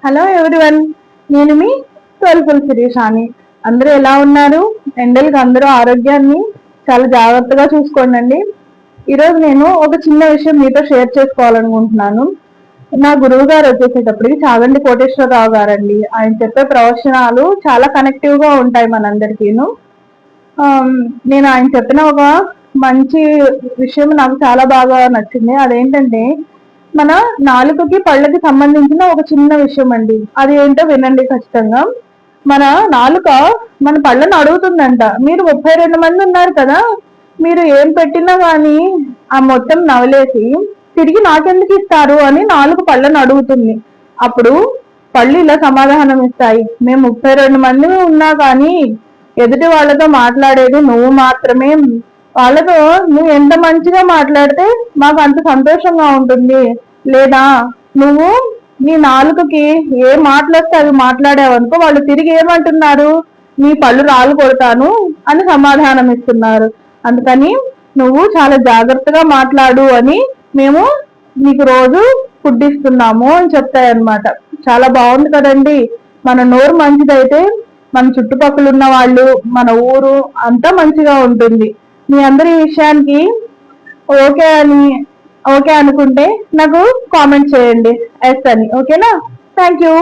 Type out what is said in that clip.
Hello everyone, నేను మీ soulful శిరీషాని. అందరూ ఎలా ఉన్నారు? ఎండలకి అందరూ ఆరోగ్యాన్ని చాలా జాగ్రత్తగా చూసుకోండి. ఈరోజు నేను ఒక చిన్న విషయం మీతో షేర్ చేసుకోవాలనుకుంటున్నాను. నా గురువు గారు వచ్చేసేటప్పటికి చాగంటి కోటేశ్వరరావు గారండి. ఆయన చెప్పే ప్రవచనాలు చాలా కనెక్టివ్ గా ఉంటాయి మనందరికీను. నేను ఆయన చెప్పిన ఒక మంచి విషయం నాకు చాలా బాగా నచ్చింది. అదేంటంటే, మన నాలుకకి పళ్ళకి సంబంధించిన ఒక చిన్న విషయం అండి. అది ఏంటో వినండి ఖచ్చితంగా. మన నాలుక మన పళ్ళను అడుగుతుందంట, మీరు 32 మంది ఉన్నారు కదా, మీరు ఏం పెట్టినా కానీ ఆ మొత్తం నవలేసి తిరిగి నాకెందుకు ఇస్తారు అని నాలుగు పళ్ళను అడుగుతుంది. అప్పుడు పళ్ళు ఇలా సమాధానం ఇస్తాయి, మేము 32 మంది ఉన్నా కానీ ఎదుటి వాళ్ళతో మాట్లాడేది నువ్వు మాత్రమే. వాళ్ళతో నువ్వు ఎంత మంచిగా మాట్లాడితే మాకు అంత సంతోషంగా ఉంటుంది. లేదా నువ్వు నీ నాలుకకి ఏ మాటలు వస్తే అవి మాట్లాడావనుకో, వాళ్ళు తిరిగి ఏమంటున్నారు, నీ పళ్ళు రాళ్ళు కొడతాను అని సమాధానం ఇస్తున్నారు. అందుకని నువ్వు చాలా జాగ్రత్తగా మాట్లాడు అని మేము నీకు రోజు ఫుడ్ ఇస్తున్నాము అని చెప్తాయన్నమాట. చాలా బాగుంది కదండి. మన నోరు మంచిదైతే మన చుట్టుపక్కల ఉన్న వాళ్ళు, మన ఊరు అంతా మంచిగా ఉంటుంది. మీ అందరి విషయానికి ఓకే అనుకుంటే నాకు కామెంట్ చేయండి ఎస్ అని. ఓకేనా? Thank you.